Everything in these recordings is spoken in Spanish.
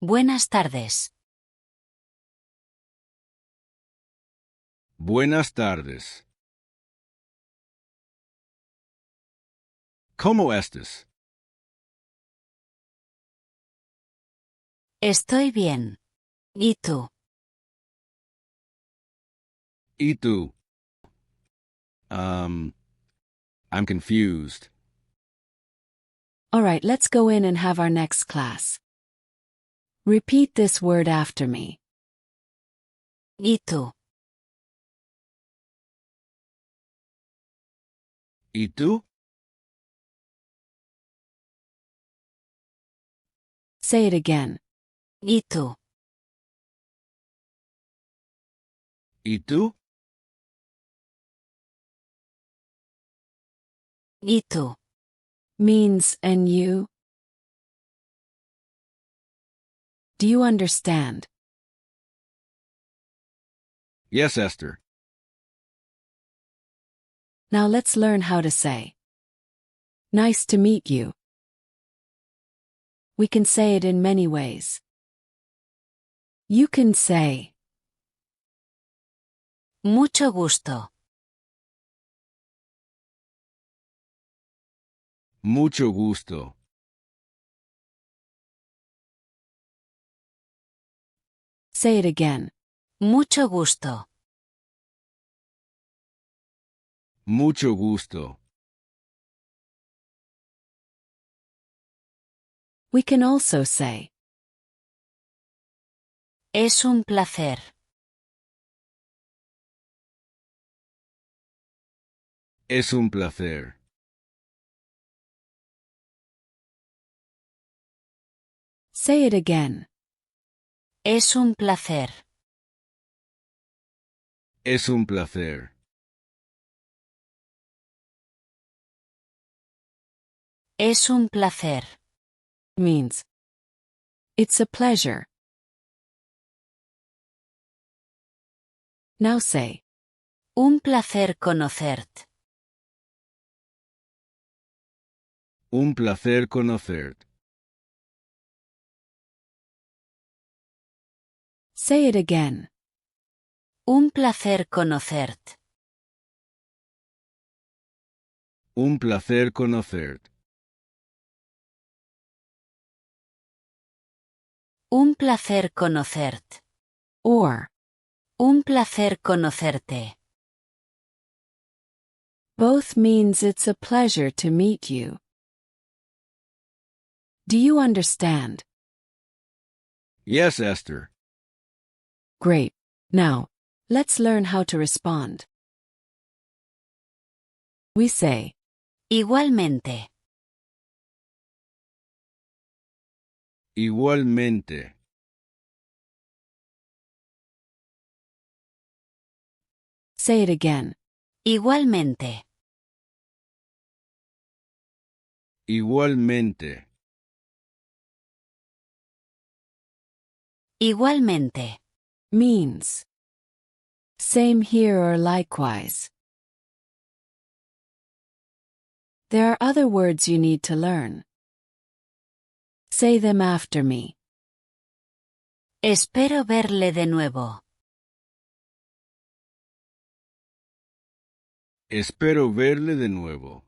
Buenas tardes. Buenas tardes. ¿Cómo estás? Estoy bien. ¿Y tú? ¿Y tú? I'm confused. All right, let's go in and have our next class. Repeat this word after me. ¿Y tú? ¿Y tú? Say it again. ¿Y tú? ¿Y tú? ¿Y tú? Means, and you? Do you understand? Yes, Esther. Now let's learn how to say, nice to meet you. We can say it in many ways. You can say, Mucho gusto. Mucho gusto. say it again. Mucho gusto. Mucho gusto. We can also say, Es un placer. Es un placer. say it again. Es un placer. Es un placer. Es un placer. Means, it's a pleasure. Now say, Un placer conocerte. Un placer conocerte. say it again. Un placer conocerte. Un placer conocerte. Un placer conocerte. Or, Un placer conocerte. both means it's a pleasure to meet you. Do you understand? Yes, Esther. Great. Now, let's learn how to respond. We say, Igualmente. Igualmente. say it again. Igualmente. Igualmente. Igualmente. Means, same here or likewise. There are other words you need to learn. Say them after me. Espero verle de nuevo. Espero verle de nuevo.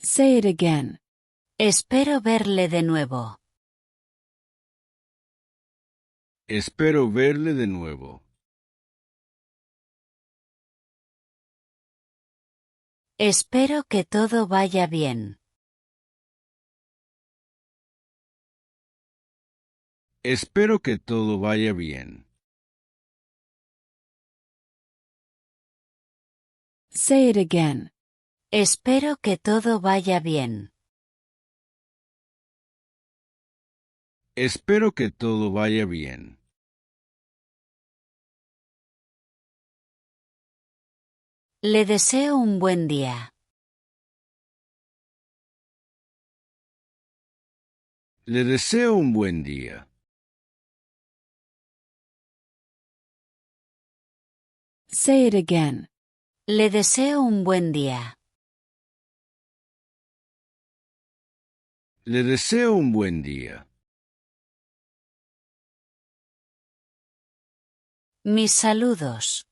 Say it again. Espero verle de nuevo. Espero verle de nuevo. Espero que todo vaya bien. Espero que todo vaya bien. Say it again. Espero que todo vaya bien. Espero que todo vaya bien. Le deseo un buen día. Le deseo un buen día. Say it again. Le deseo un buen día. Le deseo un buen día. Mis saludos.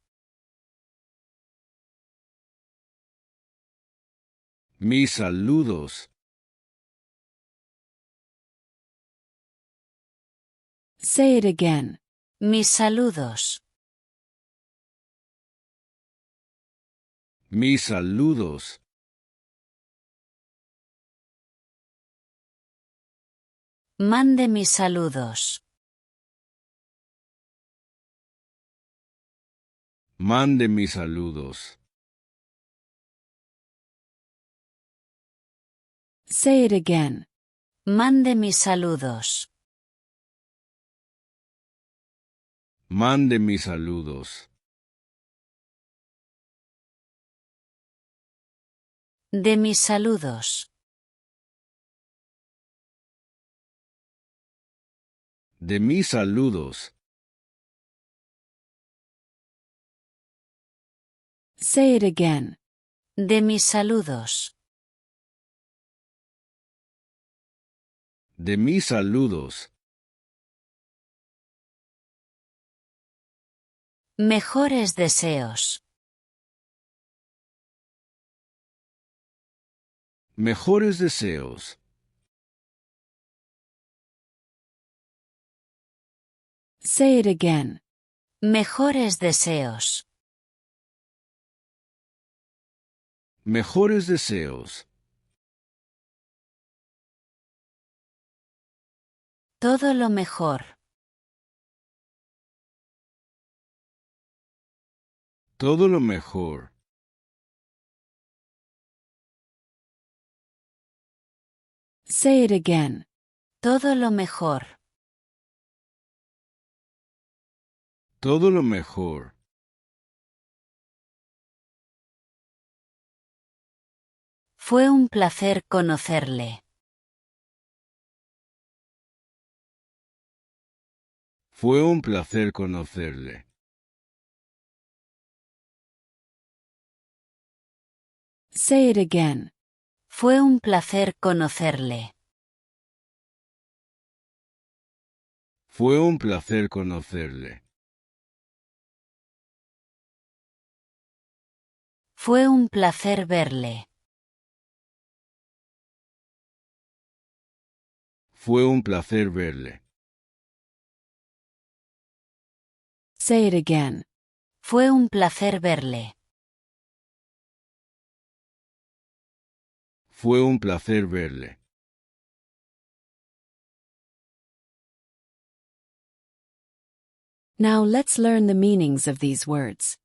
Mis saludos. Say it again. Mis saludos. Mis saludos. Mande mis saludos. Mande mis saludos. Say it again. Mande mis saludos. Mande mis saludos. De mis saludos. De mis saludos. Say it again. De mis saludos. De mis saludos. Mejores deseos. Mejores deseos. Say it again. Mejores deseos. Mejores deseos. Todo lo mejor. Todo lo mejor. Say it again. Todo lo mejor. Todo lo mejor. Fue un placer conocerle. Fue un placer conocerle. Say it again. Fue un placer conocerle. Fue un placer conocerle. Fue un placer verle. Fue un placer verle. Say it again. Fue un placer verle. Fue un placer verle. Now let's learn the meanings of these words.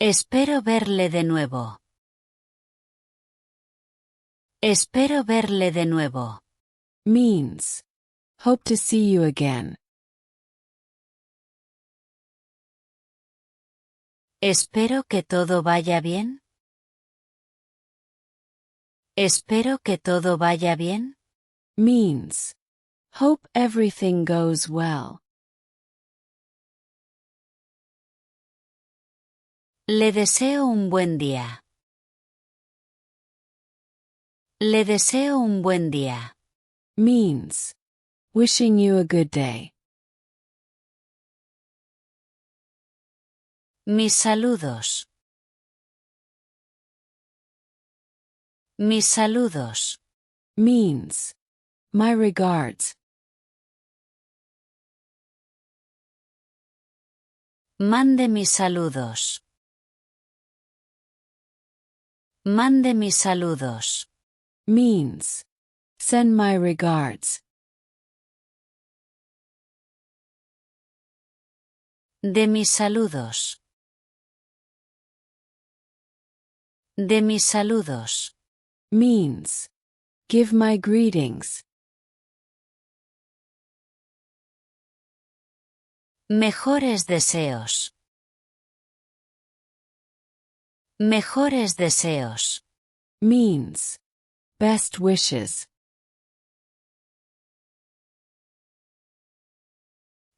Espero verle de nuevo. Espero verle de nuevo. Means. Hope to see you again. Espero que todo vaya bien. Espero que todo vaya bien. Means. Hope everything goes well. Le deseo un buen día. Le deseo un buen día. Means. Wishing you a good day. Mis saludos. Mis saludos. Means. My regards. Mande mis saludos. Mande mis saludos. Means. Send my regards. De mis saludos. De mis saludos. Means. Give my greetings. Mejores deseos. Mejores deseos. Means. Best wishes.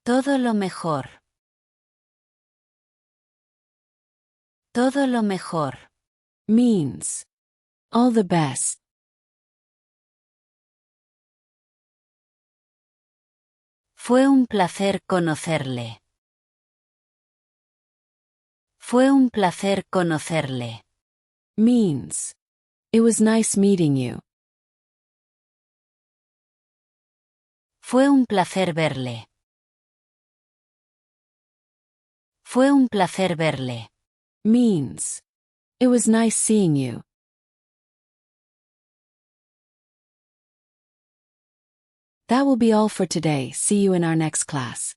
Todo lo mejor. Todo lo mejor. Means. All the best. Fue un placer conocerle. Fue un placer conocerle. Means. It was nice meeting you. Fue un placer verle. Fue un placer verle. Means. It was nice seeing you. That will be all for today. See you in our next class.